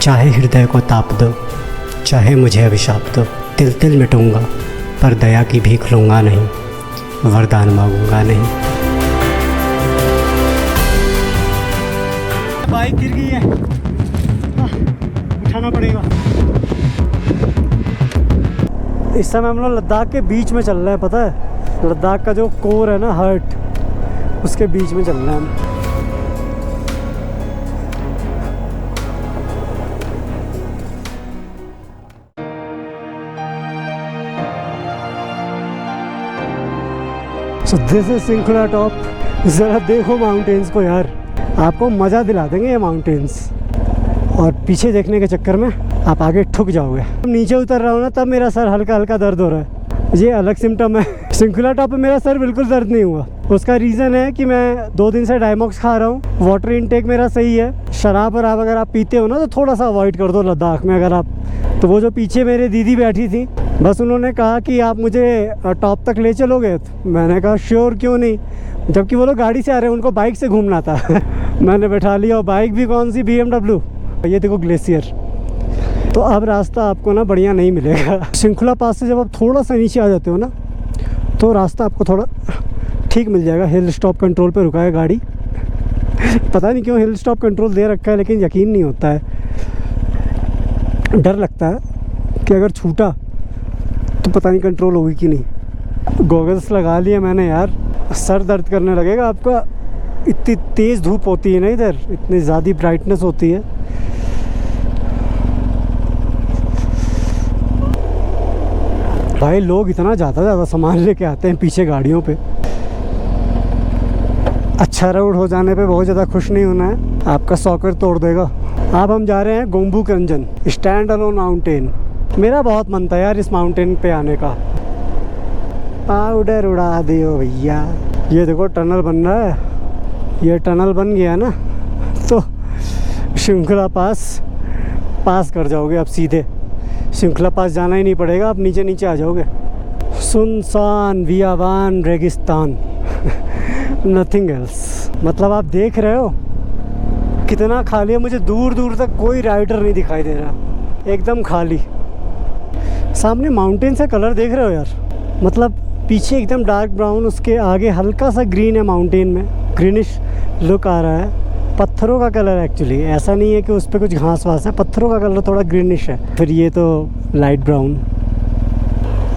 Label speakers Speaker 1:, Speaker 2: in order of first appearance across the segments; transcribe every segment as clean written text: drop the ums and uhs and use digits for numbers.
Speaker 1: चाहे हृदय को ताप दो, चाहे मुझे अभिशाप दो, तिल तिल मिटूंगा पर दया की भीख लूँगा नहीं, वरदान मांगूंगा नहीं। बाइक गिर गई है, उठाना पड़ेगा। इस समय हम लोग लद्दाख के बीच में चल रहे हैं, पता है लद्दाख का जो कोर है ना, हार्ट, उसके बीच में चल रहे हैं हम। So this is Shinkula top. ज़रा देखो माउंटेन्स को यार, आपको मज़ा दिला देंगे ये माउंटेन्स। और पीछे देखने के चक्कर में आप आगे ठुक जाओगे। नीचे उतर रहा हूँ ना, तब मेरा सर हल्का हल्का दर्द हो रहा है। ये अलग सिम्टम है। सिंखुला टॉप पे मेरा सर बिल्कुल दर्द नहीं हुआ। उसका रीज़न है कि मैं 2 दिन से डायमॉक्स खा रहा हूँ। वाटर इनटेक मेरा सही है। शराब और अगर आप पीते हो ना तो थोड़ा सा अवॉइड कर दो लद्दाख में। अगर आप तो वो जो पीछे मेरे दीदी बैठी थी, बस उन्होंने कहा कि आप मुझे टॉप तक ले चलोगे, तो मैंने कहा श्योर, क्यों नहीं। जबकि वो लोग गाड़ी से आ रहे हैं, उनको बाइक से घूमना था। मैंने बैठा लिया, और बाइक भी कौन सी, BMW। ये देखो ग्लेशियर। तो अब रास्ता आपको ना बढ़िया नहीं मिलेगा। सिंखुला पास से जब आप थोड़ा सा नीचे आ जाते हो ना, तो रास्ता आपको थोड़ा ठीक मिल जाएगा। हिल स्टॉप कंट्रोल पे रुका है गाड़ी। पता नहीं क्यों हिल स्टॉप कंट्रोल दे रखा है, लेकिन यकीन नहीं होता है। डर लगता है कि अगर छूटा तो पता नहीं कंट्रोल होगी कि नहीं। गॉगल्स लगा लिए मैंने यार, सर दर्द करने लगेगा आपका। इतनी तेज़ धूप होती है ना इधर, इतनी ज़्यादा ब्राइटनेस होती है। भाई लोग इतना ज़्यादा सामान लेके आते हैं पीछे गाड़ियों पे। अच्छा रोड हो जाने पे बहुत ज़्यादा खुश नहीं होना है, आपका सॉकर तोड़ देगा। अब हम जा रहे हैं गोम्बुक रंजन, स्टैंड अलोन माउंटेन। मेरा बहुत मन था यार इस माउंटेन पे आने का। पाउडर उड़ा दियो भैया। ये देखो टनल बन रहा है। ये टनल बन गया ना तो सिंखुला पास कर जाओगे आप सीधे। सिंखुला पास जाना ही नहीं पड़ेगा, आप नीचे नीचे आ जाओगे। सुनसान बियाबान रेगिस्तान, नथिंग एल्स। मतलब आप देख रहे हो कितना खाली है। मुझे दूर दूर तक कोई राइडर नहीं दिखाई दे रहा, एकदम खाली। सामने माउंटेन से कलर देख रहे हो यार, मतलब पीछे एकदम डार्क ब्राउन, उसके आगे हल्का सा ग्रीन है। माउंटेन में ग्रीनिश लुक आ रहा है। पत्थरों का कलर एक्चुअली, ऐसा नहीं है कि उस पर कुछ घास वास है। पत्थरों का कलर थोड़ा ग्रीनिश है। फिर ये तो लाइट ब्राउन।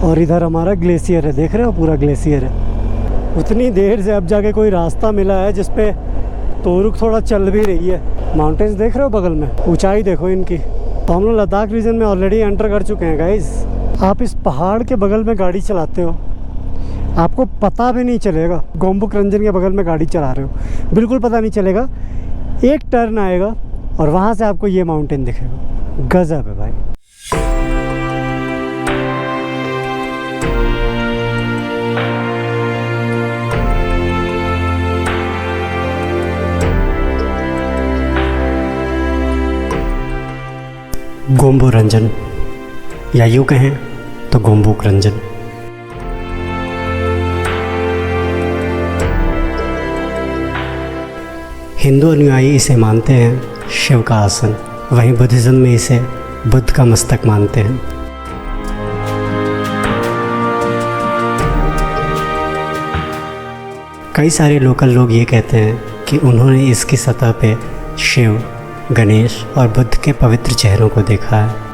Speaker 1: और इधर हमारा ग्लेशियर है, देख रहे हो पूरा ग्लेशियर है। उतनी देर से अब जाके कोई रास्ता मिला है जिसपे तोरुक थोड़ा चल भी रही है। माउंटेन्स देख रहे हो बगल में, ऊंचाई देखो इनकी। तो हम लोग लद्दाख रीजन में ऑलरेडी एंटर कर चुके हैं गाइस। आप इस पहाड़ के बगल में गाड़ी चलाते हो, आपको पता भी नहीं चलेगा। गोम्बुक रंजन के बगल में गाड़ी चला रहे हो, बिल्कुल पता नहीं चलेगा। एक टर्न आएगा और वहाँ से आपको ये माउंटेन दिखेगा। गजब है भाई। गोम्बुक रंजन, या यूँ कहें तो गोम्बुक रंजन। हिंदू अनुयायी इसे मानते हैं शिव का आसन, वहीं बुद्धिज़्म में इसे बुद्ध का मस्तक मानते हैं। कई सारे लोकल लोग ये कहते हैं कि उन्होंने इसकी सतह पे शिव, गणेश और बुद्ध के पवित्र चेहरों को देखा है।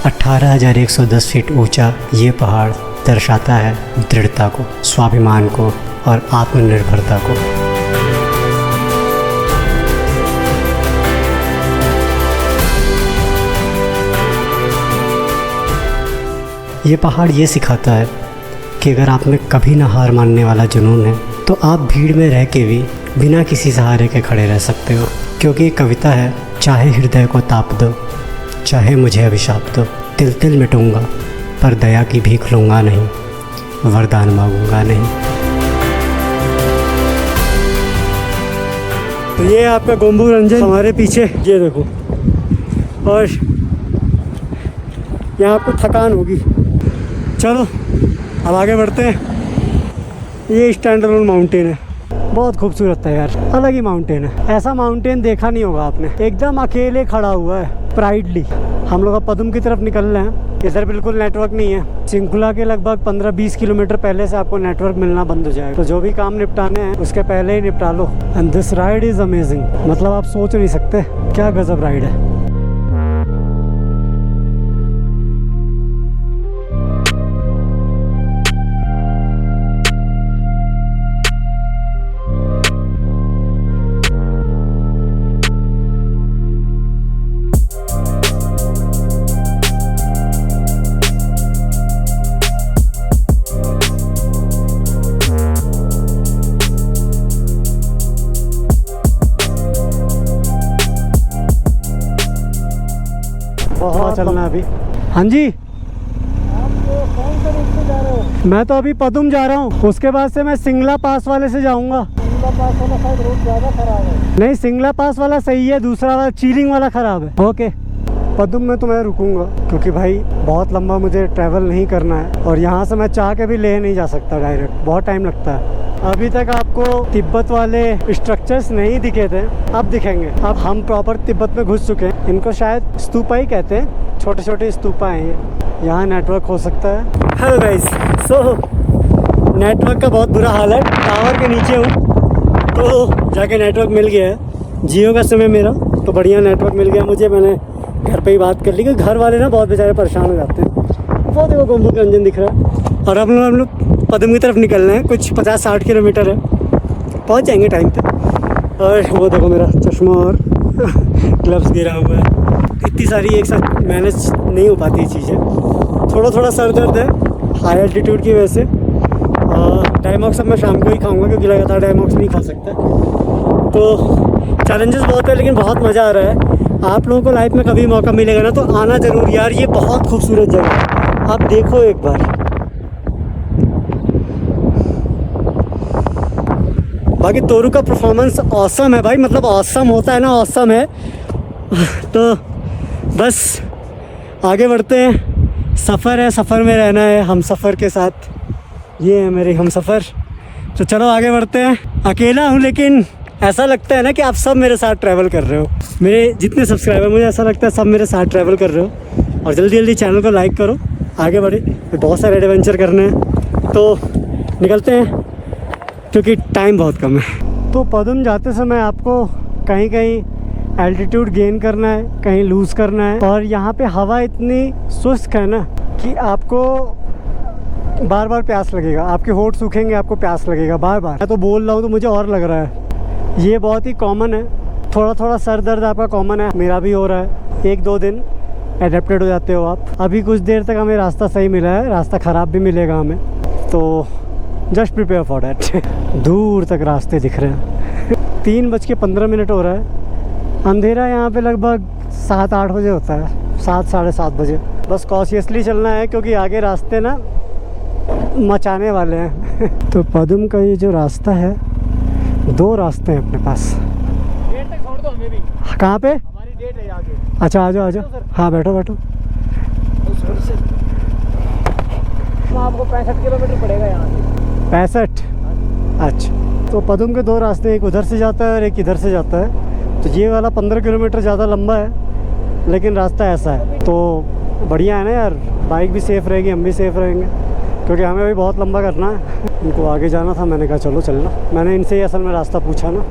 Speaker 1: अठारह 1810 फीट ऊंचा ये पहाड़ दर्शाता है दृढ़ता को, स्वाभिमान को और आत्मनिर्भरता को। ये पहाड़ ये सिखाता है कि अगर आप में कभी ना हार मानने वाला जुनून है, तो आप भीड़ में रह के भी बिना किसी सहारे के खड़े रह सकते हो। क्योंकि एक कविता है, चाहे हृदय को ताप दो, चाहे मुझे अभिशाप दो, तिल तिल मिटूंगा पर दया की भीख लूँगा नहीं, वरदान मांगूंगा नहीं। तो ये आपका गोम्बुक रंजन हमारे पीछे, ये देखो। और यहाँ आपको थकान होगी। चलो अब आगे बढ़ते हैं। ये स्टैंड अलोन माउंटेन है। बहुत खूबसूरत है यार, अलग ही माउंटेन है। ऐसा माउंटेन देखा नहीं होगा आपने, एकदम अकेले खड़ा हुआ है प्राइडली। हम लोग अब पदुम की तरफ निकल रहे हैं। इधर बिल्कुल नेटवर्क नहीं है। सिंकुला के लगभग 15-20 किलोमीटर पहले से आपको नेटवर्क मिलना बंद हो जाएगा, तो जो भी काम निपटाने हैं उसके पहले ही निपटा लो। And this ride is amazing, मतलब आप सोच नहीं सकते क्या गजब राइड है। बहुत चलना अभी। हाँ जी,
Speaker 2: आप कौन से रूट से जा रहे हो?
Speaker 1: मैं तो अभी पदुम जा रहा हूँ, उसके बाद से मैं सिंगला पास वाले से जाऊँगा।
Speaker 2: सिंगला पास वाला शायद रूट ज़्यादा खराब है।
Speaker 1: नहीं, सिंगला पास वाला सही है, दूसरा वाला चीलिंग वाला ख़राब है। ओके, पदुम में तो मैं रुकूंगा क्योंकि भाई बहुत लंबा मुझे ट्रैवल नहीं करना है, और यहाँ से मैं चाह के भी ले नहीं जा सकता डायरेक्ट, बहुत टाइम लगता है। अभी तक आपको तिब्बत वाले स्ट्रक्चर्स नहीं दिखे थे, अब दिखेंगे। अब हम प्रॉपर तिब्बत में घुस चुके हैं। इनको शायद स्तूपा ही कहते हैं, छोटे छोटे स्तूपा हैं ये। यहाँ नेटवर्क हो सकता है। हेलो गाइस, सो नेटवर्क का बहुत बुरा हाल है। टावर के नीचे हूँ तो जाके नेटवर्क मिल गया है। जियो का सिम है मेरा, तो बढ़िया नेटवर्क मिल गया मुझे। मैंने घर पे ही बात कर ली, क्योंकि घर वाले ना बहुत बेचारे परेशान हो जाते हैं। वो देखो गोम्बू का इंजन दिख रहा है। और अब हम लोग पदम की तरफ निकल रहे हैं, कुछ 50-60 किलोमीटर है, पहुंच जाएंगे टाइम पे। और वो देखो मेरा चश्मा और ग्लव्स गिरा हुआ है। इतनी सारी एक साथ मैनेज नहीं हो पाती चीज़ें, थोड़ा थोड़ा सर दर्द है हाई एल्टीट्यूड की वजह से। डायमॉक्स अब मैं शाम को ही खाऊंगा, क्योंकि लगातार डायमॉक्स नहीं खा सकता। तो चैलेंजेस बहुत है, लेकिन बहुत मज़ा आ रहा है। आप लोगों को लाइफ में कभी मौका मिलेगा ना तो आना ज़रूर यार, ये बहुत खूबसूरत जगह है, आप देखो एक बार। बाकी तोरू का परफॉर्मेंस ऑसम है भाई, मतलब ऑसम होता है ना, ऑसम है। तो बस आगे बढ़ते हैं, सफ़र है, सफ़र में रहना है हम सफ़र के साथ। ये है मेरे हम सफ़र, तो चलो आगे बढ़ते हैं। अकेला हूँ, लेकिन ऐसा लगता है ना कि आप सब मेरे साथ ट्रैवल कर रहे हो। मेरे जितने सब्सक्राइबर, मुझे ऐसा लगता है सब मेरे साथ ट्रैवल कर रहे हो। और जल्दी जल्दी चैनल को लाइक करो, आगे बढ़े, बहुत सारे एडवेंचर करने हैं। तो निकलते हैं, क्योंकि टाइम बहुत कम है। तो पदुम जाते समय आपको कहीं कहीं एल्टीट्यूड गेन करना है, कहीं लूज़ करना है। और यहाँ पे हवा इतनी शुष्क है ना कि आपको बार बार प्यास लगेगा, आपके होंठ सूखेंगे, आपको प्यास लगेगा बार बार। मैं तो बोल रहा हूँ तो मुझे और लग रहा है। ये बहुत ही कॉमन है, थोड़ा थोड़ा सर दर्द आपका कॉमन है, मेरा भी हो रहा है। 1-2 दिन एडेप्टेड हो जाते हो आप। अभी कुछ देर तक हमें रास्ता सही मिला है, रास्ता ख़राब भी मिलेगा हमें, तो जस्ट प्रिपेयर फॉर डैट। दूर तक रास्ते दिख रहे हैं। 3:15 हो रहा है। अंधेरा यहाँ पे लगभग 7-8 बजे होता है, 7-7:30 बजे। बस कॉशियसली चलना है, क्योंकि आगे रास्ते ना मचाने वाले हैं। तो पदुम का ये जो रास्ता है, 2 रास्ते हैं अपने पास।
Speaker 2: डेट तक छोड़ दो हमें भी।
Speaker 1: कहाँ पे?
Speaker 2: हमारी डेट है आगे।
Speaker 1: अच्छा, आ जाओ आ जाओ। हाँ बैठो बैठो।
Speaker 2: तो आपको 65 किलोमीटर पड़ेगा यहाँ से।
Speaker 1: 65? अच्छा, तो पदुम के 2 रास्ते, एक उधर से जाता है और एक इधर से जाता है। तो ये वाला 15 किलोमीटर ज़्यादा लंबा है, लेकिन रास्ता ऐसा है तो बढ़िया है ना यार। बाइक भी सेफ़ रहेगी, हम भी सेफ़ रहेंगे, क्योंकि हमें भी बहुत लंबा करना है। इनको आगे जाना था, मैंने कहा चलो चलना। मैंने इनसे ही असल में रास्ता पूछा ना,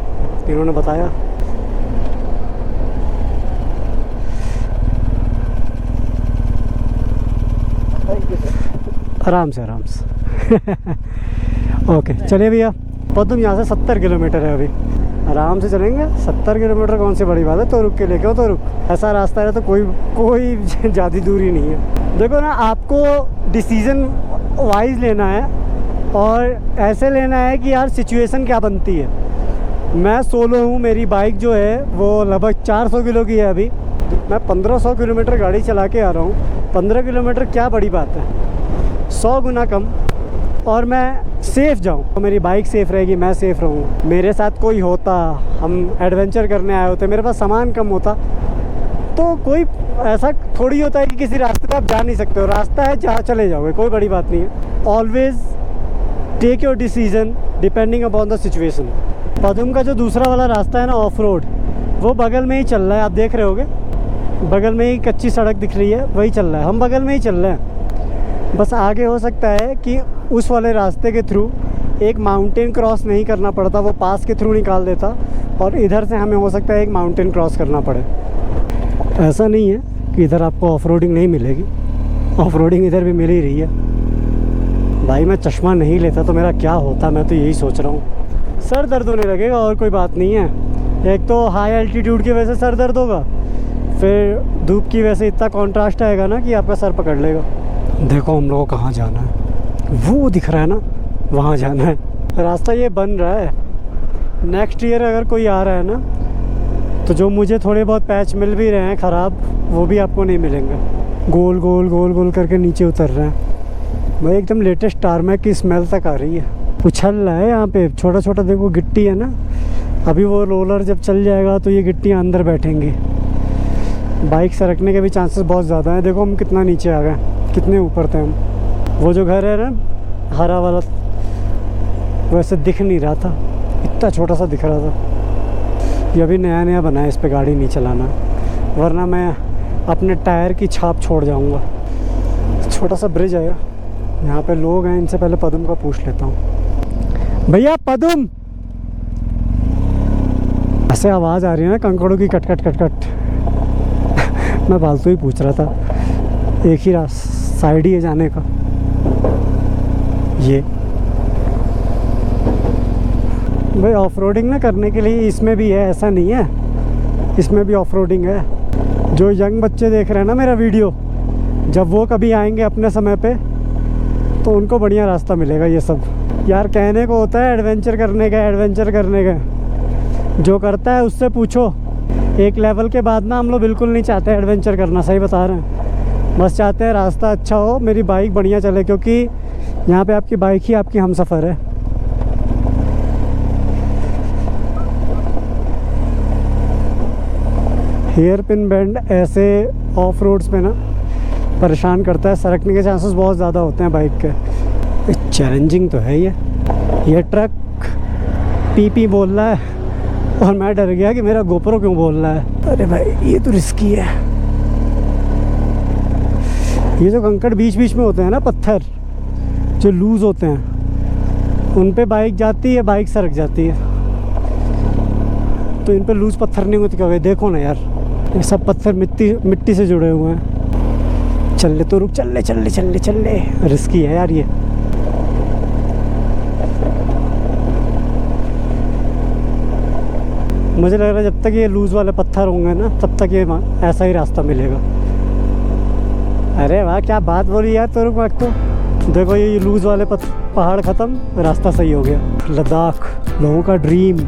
Speaker 1: इन्होंने बताया। आराम से आराम से। ओके चलिए भैया, पदुम यहाँ से 70 किलोमीटर है, अभी आराम से चलेंगे। 70 किलोमीटर कौन सी बड़ी बात है, तो रुक के लेके हो तो रुक। ऐसा रास्ता है तो कोई ज़्यादा दूरी नहीं है। देखो ना, आपको डिसीज़न वाइज लेना है, और ऐसे लेना है कि यार सिचुएशन क्या बनती है। मैं सोलो हूँ, मेरी बाइक जो है वो लगभग 400 किलो की है। अभी मैं 1500 किलोमीटर गाड़ी चला के आ रहा हूँ। 15 किलोमीटर क्या बड़ी बात है, 100 गुना कम। और मैं सेफ़ जाऊँ, तो मेरी बाइक सेफ़ रहेगी, मैं सेफ़ रहूँ। मेरे साथ कोई होता, हम एडवेंचर करने आए होते, मेरे पास सामान कम होता, तो कोई ऐसा थोड़ी होता है कि किसी रास्ते पे आप जा नहीं सकते हो। रास्ता है, जहाँ चले जाओगे, कोई बड़ी बात नहीं है। Always take your decision depending upon the situation. Padum का जो दूसरा वाला रास्ता है ना ऑफ रोड, वो बगल में ही चल रहा है। आप देख रहे होगे बगल में ही कच्ची सड़क दिख रही है, वही चल रहा है। हम बगल में ही चल रहे हैं। बस आगे हो सकता है कि उस वाले रास्ते के थ्रू एक माउंटेन क्रॉस नहीं करना पड़ता, वो पास के थ्रू निकाल देता, और इधर से हमें हो सकता है एक माउंटेन क्रॉस करना पड़े। ऐसा नहीं है कि इधर आपको ऑफ रोडिंग नहीं मिलेगी, ऑफ रोडिंग इधर भी मिल ही रही है। भाई मैं चश्मा नहीं लेता तो मेरा क्या होता, मैं तो यही सोच रहा हूँ। सर दर्द होने लगेगा और कोई बात नहीं है। एक तो हाई एल्टीट्यूड की वजह से सर दर्द होगा, फिर धूप की वजह से इतना कॉन्ट्रास्ट आएगा ना कि आपका सर पकड़ लेगा। देखो हम लोगों को कहाँ जाना है, वो दिख रहा है ना, वहाँ जाना है। रास्ता ये बन रहा है। नेक्स्ट ईयर अगर कोई आ रहा है ना, तो जो मुझे थोड़े बहुत पैच मिल भी रहे हैं ख़राब, वो भी आपको नहीं मिलेंगे। गोल गोल गोल गोल करके नीचे उतर रहे हैं भाई, एकदम लेटेस्ट टारमैक की स्मेल तक आ रही है। उछल रहा है यहाँ पे, छोटा छोटा देखो गिट्टी है ना, अभी वो रोलर जब चल जाएगा तो ये गिट्टियाँ अंदर बैठेंगी। बाइक सरकने के भी चांसेस बहुत ज़्यादा हैं। देखो हम कितना नीचे आ गए, कितने ऊपर थे हम। वो जो घर है ना हरा वाला, वैसे दिख नहीं रहा था, इतना छोटा सा दिख रहा था। ये अभी नया नया बना है, इस पे गाड़ी नहीं चलाना, वरना मैं अपने टायर की छाप छोड़ जाऊंगा। छोटा सा ब्रिज है, यहाँ पे लोग हैं, इनसे पहले पदुम का पूछ लेता हूँ। भैया पदुम, ऐसे आवाज़ आ रही है ना कंकड़ों की, कट कट कट कट। मैं फालतू ही पूछ रहा था, एक ही साइड ही है जाने का। ये भाई ऑफ रोडिंग ना करने के लिए इसमें भी है, ऐसा नहीं है, इसमें भी ऑफ रोडिंग है। जो यंग बच्चे देख रहे हैं ना मेरा वीडियो, जब वो कभी आएंगे अपने समय पे, तो उनको बढ़िया रास्ता मिलेगा। ये सब यार कहने को होता है एडवेंचर करने का, एडवेंचर करने का। जो करता है उससे पूछो। एक लेवल के बाद ना हम लोग बिल्कुल नहीं चाहते एडवेंचर करना, सही बता रहे हैं। बस चाहते हैं रास्ता अच्छा हो, मेरी बाइक बढ़िया चले, क्योंकि यहाँ पे आपकी बाइक ही आपकी हमसफ़र है। हेयर पिन बेंड ऐसे ऑफ रोड्स पे ना परेशान करता है, सरकने के चांसेस बहुत ज़्यादा होते हैं बाइक के। चैलेंजिंग तो है ये ट्रक पी पी बोल रहा है और मैं डर गया कि मेरा गोप्रो क्यों बोल रहा है। अरे भाई ये तो रिस्की है। ये जो कंकड़ बीच बीच में होते हैं ना, पत्थर जो लूज़ होते हैं, उन पे बाइक जाती है, बाइक सरक जाती है। तो इन पे लूज़ पत्थर नहीं होते क्या? देखो ना यार, ये सब पत्थर मिट्टी से जुड़े हुए हैं। चल ले तो रुक, चल ले चल ले चल ले चल ले। रिस्की है यार ये। मुझे लग रहा है जब तक ये लूज़ वाले पत्थर होंगे ना, तब तक ये ऐसा ही रास्ता मिलेगा। अरे वाह क्या बात बोली यार, तो रुक मत तो। देखो ये लूज़ वाले पहाड़ ख़त्म, रास्ता सही हो गया। लद्दाख लोगों का dream,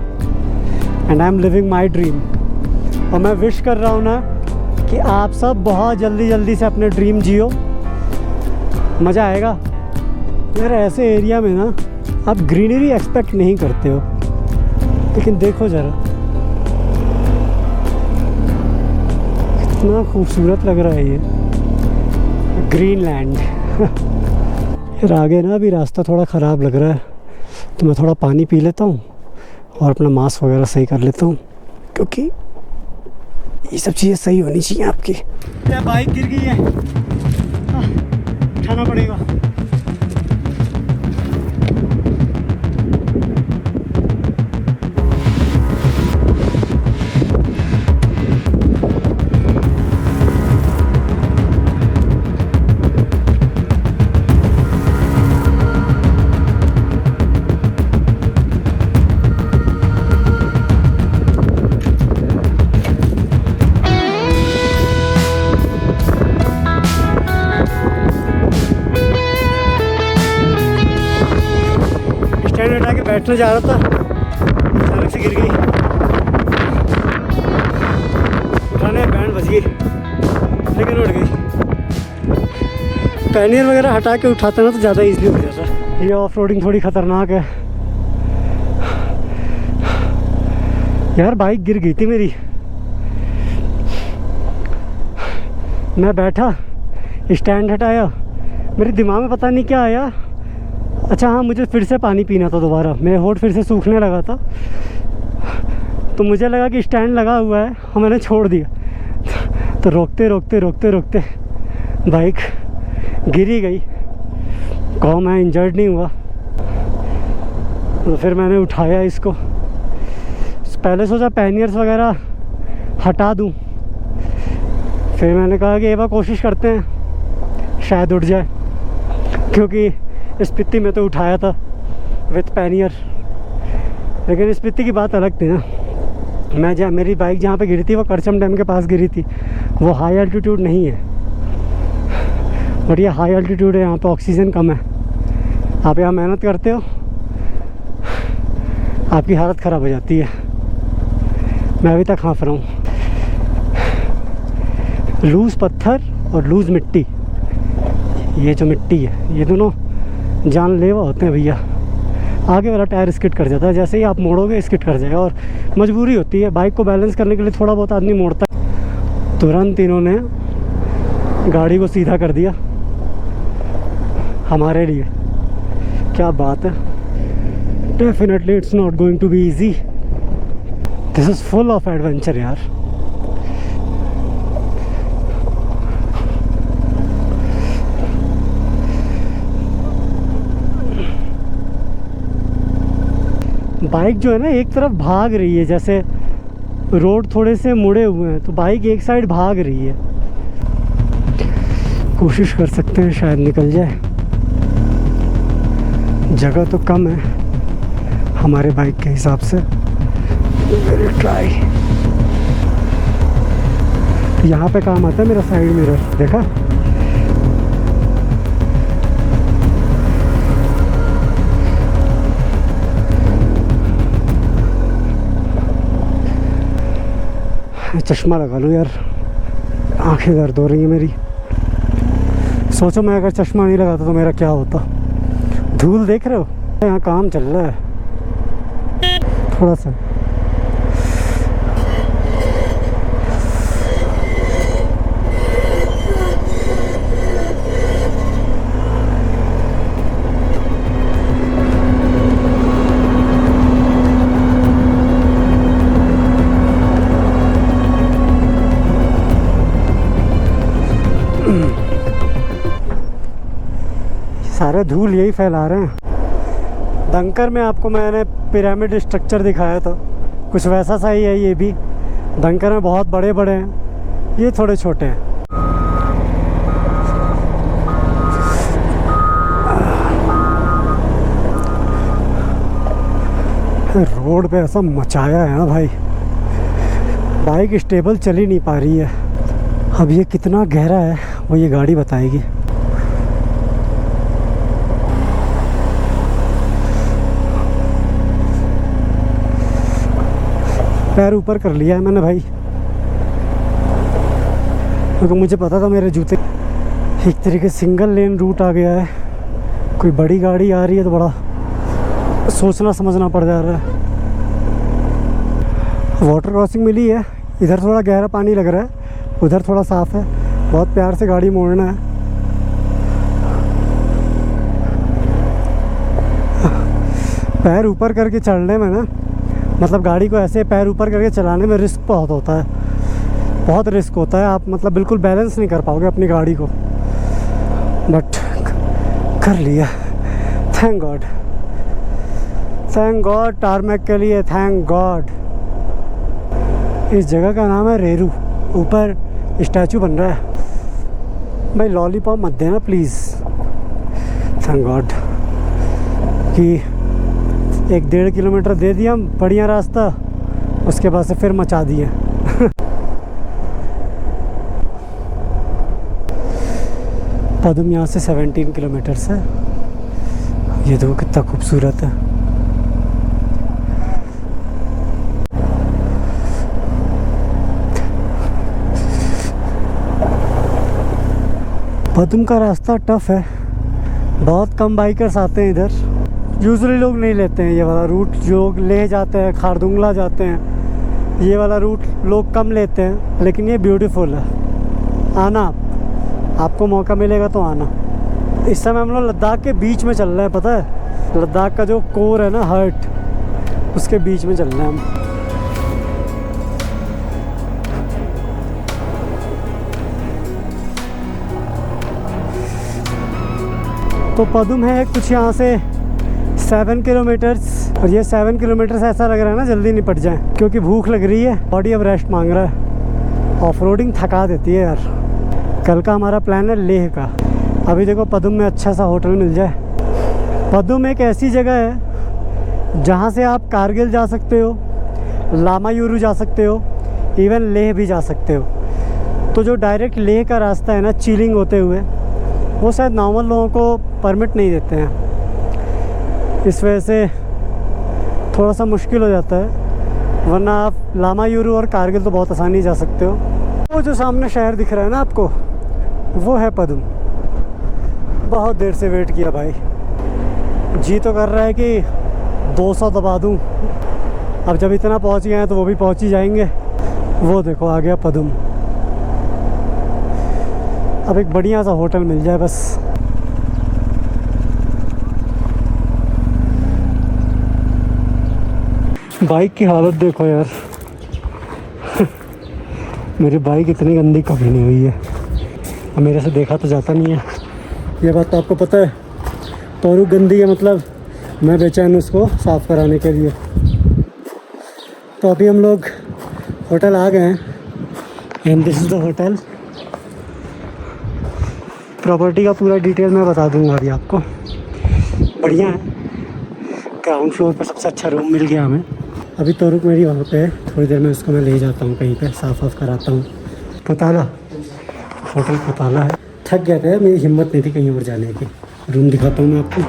Speaker 1: and I am living my dream. और मैं विश कर रहा हूँ ना कि आप सब बहुत जल्दी जल्दी से अपने ड्रीम जियो, मज़ा आएगा। यार ऐसे एरिया में ना आप ग्रीनरी एक्सपेक्ट नहीं करते हो, लेकिन देखो ज़रा कितना खूबसूरत लग रहा है ये ग्रीनलैंड। यार आगे ना अभी रास्ता थोड़ा ख़राब लग रहा है, तो मैं थोड़ा पानी पी लेता हूँ और अपना मास्क वगैरह सही कर लेता हूँ, क्योंकि ये सब चीज़ें सही होनी चाहिए आपकी। क्या बाइक गिर गई है, उठाना पड़ेगा। बैठने जा रहा था, अचानक से गिर गई, उठाने बैंड बज गई, लेकिन उठ गई। पैनियर वगैरह हटा के उठाता ना तो ज़्यादा इजीली हो जाता। ये ऑफ रोडिंग थोड़ी ख़तरनाक है यार। बाइक गिर गई थी मेरी, मैं बैठा, स्टैंड हटाया, मेरे दिमाग में पता नहीं क्या आया। अच्छा हाँ, मुझे फिर से पानी पीना था दोबारा, मेरे होंठ फिर से सूखने लगा था, तो मुझे लगा कि स्टैंड लगा हुआ है और मैंने छोड़ दिया। तो रोकते रोकते रोकते रोकते बाइक गिरी गई। कौन मैं इंजर्ड नहीं हुआ। तो फिर मैंने उठाया इसको। पहले सोचा पैनियर्स वगैरह हटा दूं, फिर मैंने कहा कि एक बार कोशिश करते हैं, शायद उठ जाए, क्योंकि स्पीति में तो उठाया था विथ पैनियर। लेकिन स्पीति की बात अलग थी ना। मैं जहाँ मेरी बाइक जहाँ पे गिरी थी वो करचम डैम के पास गिरी थी। वो हाई एल्टीट्यूड नहीं है, बट ये हाई एल्टीट्यूड है। यहाँ पे ऑक्सीजन कम है। आप यहाँ मेहनत करते हो, आपकी हालत ख़राब हो जाती है। मैं अभी तक हाँफ रहा हूँ। लूज़ पत्थर और लूज़ मिट्टी, ये जो मिट्टी है ये दोनों जानलेवा होते हैं भैया। आगे वाला टायर स्किड कर जाता है, जैसे ही आप मोड़ोगे स्किड कर जाएगा। और मजबूरी होती है, बाइक को बैलेंस करने के लिए थोड़ा बहुत आदमी मोड़ता है। तुरंत इन्होंने गाड़ी को सीधा कर दिया हमारे लिए। क्या बात है। Definitely it's not going to be easy. This is full of adventure यार। बाइक जो है ना एक तरफ भाग रही है, जैसे रोड थोड़े से मुड़े हुए हैं तो बाइक एक साइड भाग रही है। कोशिश कर सकते हैं शायद निकल जाए। जगह तो कम है हमारे बाइक के हिसाब से। ट्राई। यहाँ पे काम आता है मेरा साइड मिरर, देखा? चश्मा लगा लूँ यार, आंखें दर्द हो रही है मेरी। सोचो मैं अगर चश्मा नहीं लगाता तो मेरा क्या होता। धूल देख रहे हो, यहाँ काम चल रहा है थोड़ा सा। सारे धूल यही फैला रहे हैं। दंकर में आपको मैंने पिरामिड स्ट्रक्चर दिखाया था, कुछ वैसा सा ही है ये भी। दंकर में बहुत बड़े बड़े हैं, ये थोड़े छोटे हैं। रोड पे ऐसा मचाया है ना भाई, बाइक स्टेबल चल ही नहीं पा रही है। अब ये कितना गहरा है वो ये गाड़ी बताएगी। पैर ऊपर कर लिया है मैंने भाई, क्योंकि मुझे पता था मेरे जूते। एक तरीके सिंगल लेन रूट आ गया है। कोई बड़ी गाड़ी आ रही है तो बड़ा सोचना समझना पड़ जा रहा है। वाटर क्रॉसिंग मिली है, इधर थोड़ा गहरा पानी लग रहा है, उधर थोड़ा साफ़ है। बहुत प्यार से गाड़ी मोड़ना है। पैर ऊपर करके चढ़ने में ना, मतलब गाड़ी को ऐसे पैर ऊपर करके चलाने में रिस्क बहुत होता है, बहुत रिस्क होता है। आप मतलब बिल्कुल बैलेंस नहीं कर पाओगे अपनी गाड़ी को, बट कर लिया। Thank God, thank God tarmac के लिए, थैंक गॉड। इस जगह का नाम है रेरू। ऊपर स्टैचू बन रहा है। भाई लॉलीपॉप मत देना प्लीज़। थैंक गॉड कि 1-1.5 किलोमीटर दे दिया बढ़िया रास्ता, उसके बाद से फिर मचा दिया। पदम यहाँ से 17 किलोमीटर्स है। ये देखो कितना खूबसूरत है। पदम का रास्ता टफ है, बहुत कम बाइकर्स आते हैं इधर। यूजुअली लोग नहीं लेते हैं ये वाला रूट। जो ले जाते हैं खारदुंगला जाते हैं, ये वाला रूट लोग कम लेते हैं, लेकिन ये ब्यूटीफुल है। आना, आपको मौका मिलेगा तो आना। इस समय हम लोग लद्दाख के बीच में चल रहे हैं, पता है? लद्दाख का जो कोर है ना, हार्ट, उसके बीच में चल रहे हैं हम। तो पदुम है कुछ यहाँ से 7 किलोमीटर्स, और ये 7 किलोमीटर्स ऐसा लग रहा है ना जल्दी निपट जाए, क्योंकि भूख लग रही है, बॉडी अब रेस्ट मांग रहा है। ऑफ रोडिंग थका देती है यार। कल का हमारा प्लान है लेह का। अभी देखो पदुम में अच्छा सा होटल मिल जाए। पदुम एक ऐसी जगह है जहाँ से आप कारगिल जा सकते हो, लामायुरू जा सकते हो, इवन लेह भी जा सकते हो। तो जो डायरेक्ट लेह का रास्ता है ना चिलिंग होते हुए, वो शायद नॉर्मल लोगों को परमिट नहीं देते हैं, इस वजह से थोड़ा सा मुश्किल हो जाता है। वरना आप लामायुरू और कारगिल तो बहुत आसानी जा सकते हो। वो जो सामने शहर दिख रहा है ना आपको, वो है पदुम। बहुत देर से वेट किया भाई, जी तो कर रहा है कि 200 दबा दूँ। अब जब इतना पहुंच गए हैं तो वो भी पहुंच ही जाएंगे। वो देखो आ गया पदुम। अब एक बढ़िया सा होटल मिल जाए बस। बाइक की हालत देखो यार। मेरी बाइक इतनी गंदी कभी नहीं हुई है। अब मेरे से देखा तो जाता नहीं है, ये बात तो आपको पता है। तोरू गंदी है मतलब मैं बेचैन उसको साफ़ कराने के लिए। तो अभी हम लोग होटल आ गए हैं, and this is the hotel. Property का पूरा डिटेल मैं बता दूंगा अभी आपको। बढ़िया है, ग्राउंड फ्लोर पर सबसे अच्छा रूम मिल गया हमें। अभी तोरुक मेरी वहाँ पे है, थोड़ी देर में उसको मैं ले जाता हूँ कहीं पे, साफ़ कराता हूँ। पुताला, होटल पुताला है। थक गया था, मेरी हिम्मत नहीं थी कहीं और जाने की। रूम दिखाता हूँ मैं आपको।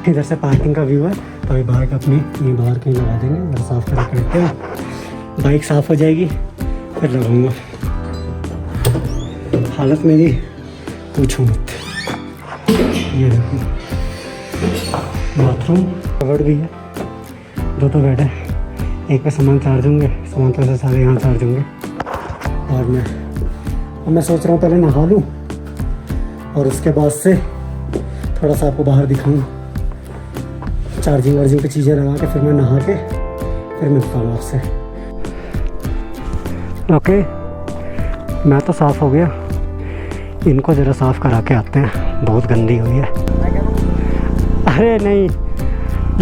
Speaker 1: इधर से पार्किंग का व्यू है, तो अभी बाइक अपनी यहीं बाहर कहीं लगा देंगे और साफ़ करा के रखते हैं। बाइक साफ़ हो जाएगी फिर लगाऊंगा। हालत मेरी पूछो मत। ये देखो बाथरूम, कवर्ड भी है, 2 बेड है। एक पे सामान चार्ज होंगे, सामान तो ऐसे सारे यहाँ चार्ज होंगे। और मैं सोच रहा हूँ पहले नहा लूँ और उसके बाद से थोड़ा सा आपको बाहर दिखाऊँ, चार्जिंग वार्जिंग की चीज़ें लगा के फिर मैं नहा के फिर मिलता हूँ आपसे। ओके, मैं तो साफ़ हो गया, इनको ज़रा साफ़ करा के आते हैं, बहुत गंदी हुई है। अरे नहीं,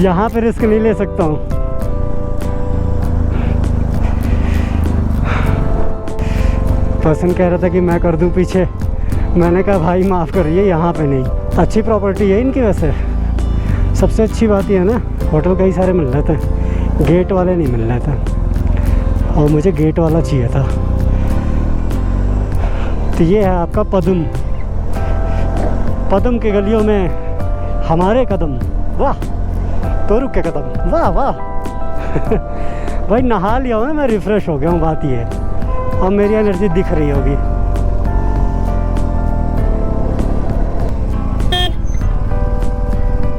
Speaker 1: यहाँ पे रिस्क नहीं ले सकता हूँ। पर्सन कह रहा था कि मैं कर दूँ पीछे, मैंने कहा भाई माफ़ करिए, यहाँ पे नहीं। अच्छी प्रॉपर्टी है इनकी वैसे। सबसे अच्छी बात यह है ना, होटल कई सारे मिल रहे थे, गेट वाले नहीं मिल रहे थे, और मुझे गेट वाला चाहिए था। तो ये है आपका पदुम। पदुम के गलियों में हमारे कदम, वाह। तोरुक के कदम, वाह वाह। भाई नहा लिया हूँ ना, मैं रिफ़्रेश हो गया हूँ, बात ये है। अब मेरी एनर्जी दिख रही होगी।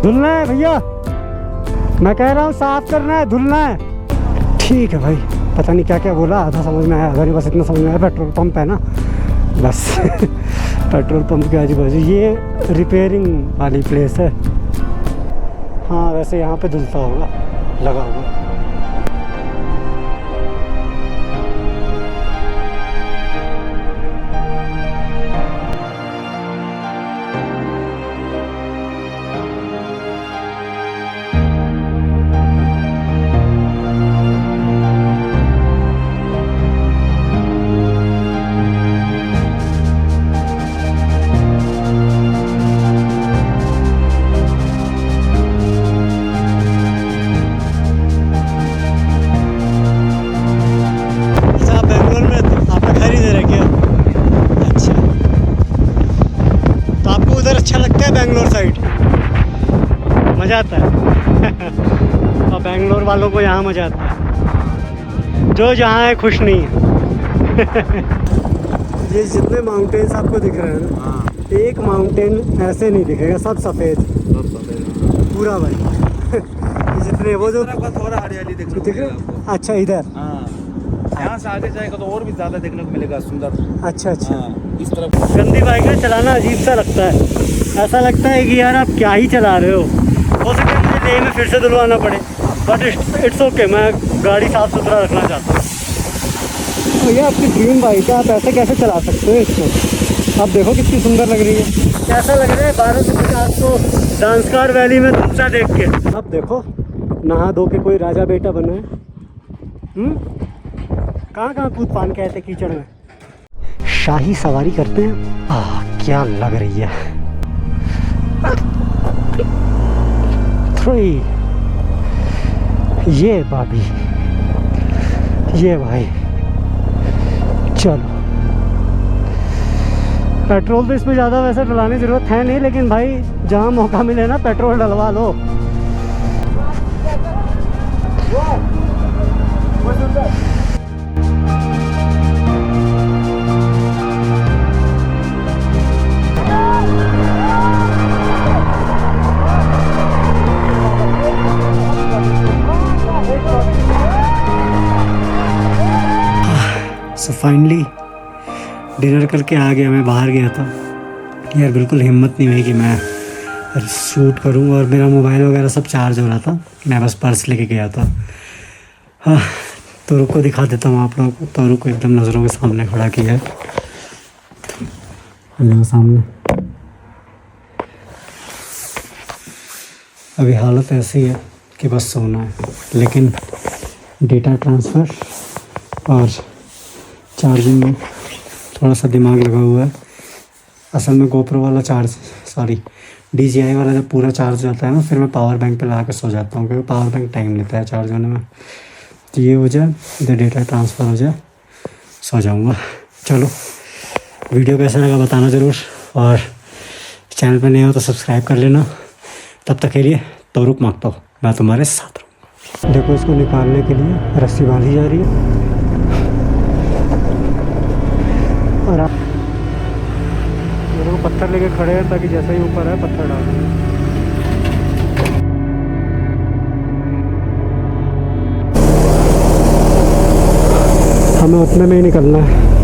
Speaker 1: धुलना है भैया, मैं कह रहा हूँ साफ करना है, धुलना है। ठीक है भाई, पता नहीं क्या क्या बोला, आधा समझ में आया, आधा नहीं, बस इतना समझ में आया। पेट्रोल पंप है ना बस। पेट्रोल पंप के आजू बाजू ये रिपेयरिंग वाली प्लेस है। हाँ वैसे यहाँ पे धुलता होगा, लगा होगा। बेंगलोर साइड मज़ा आता है। और बेंगलोर वालों को यहाँ मज़ा आता है, जो जहाँ है खुश नहीं है। ये जितने माउंटेन्स आपको दिख रहे हैं ना, एक माउंटेन ऐसे नहीं दिखेगा, सब सफ़ेद पूरा भाई। ये जितने वो जो
Speaker 3: थोड़ा हरियाली दिख रहा है।
Speaker 1: अच्छा इधर,
Speaker 3: यहाँ से आगे जाएगा तो और भी ज़्यादा देखने को मिलेगा, सुंदर।
Speaker 1: अच्छा अच्छा।
Speaker 3: इस तरफ
Speaker 1: गंदी बाइक में चलाना अजीब सा लगता है, ऐसा लगता है कि यार आप क्या ही चला रहे हो सके मुझे लेह में फिर से धुलवाना पड़े, बट इट्स ओके। मैं गाड़ी साफ़ सुथरा रखना चाहता हूँ। भैया आपकी ड्रीम बाइक है, आप ऐसे कैसे चला सकते हो इसको? आप देखो कितनी सुंदर लग रही है। कैसा लग रहा है 1250 को जांस्कार वैली में तुमसा देख के? अब देखो नहा धो के कोई राजा बेटा बना है। कहाँ कहाँ कूद पान के आए थे कीचड़ में। शाही सवारी करते हैं। क्या लग रही है। 3 ये भाभी, ये भाई, चलो। पेट्रोल तो इसमें ज़्यादा वैसे डलाने की ज़रूरत है नहीं, लेकिन भाई जहाँ मौका मिले ना पेट्रोल डलवा लो। सो फाइनली डिनर करके आ गया। मैं बाहर गया था यार, बिल्कुल हिम्मत नहीं हुई कि मैं शूट करूं, और मेरा मोबाइल वगैरह सब चार्ज हो रहा था। मैं बस पर्स लेके गया था। हाँ, तोरू को दिखा देता हूँ आप लोगों को। तोरू को एकदम नज़रों के सामने खड़ा किया है, मेरे सामने। अभी हालत ऐसी है कि बस सोना है, लेकिन डेटा ट्रांसफ़र और चार्जिंग में थोड़ा सा दिमाग लगा हुआ है। असल में गोप्रो वाला DJI वाला जब पूरा चार्ज हो जाता है ना, फिर मैं पावर बैंक पे लगा के सो जाता हूँ, क्योंकि पावर बैंक टाइम लेता है चार्ज होने में। तो ये हो जाए, इधर डेटा ट्रांसफ़र हो जाए, सो जाऊँगा। चलो, वीडियो कैसा लगा बताना ज़रूर, और चैनल पे नए हो तो सब्सक्राइब कर लेना। तब तक के लिए तोरुक मांगता हूँ, मैं तुम्हारे साथ रहूँगा। देखो, इसको निकालने के लिए रस्सी बांधी जा रही है, और आप मेरे को पत्थर लेके खड़े हैं ताकि जैसा ही ऊपर है पत्थर डाल दें। हमें उतने में ही निकलना है।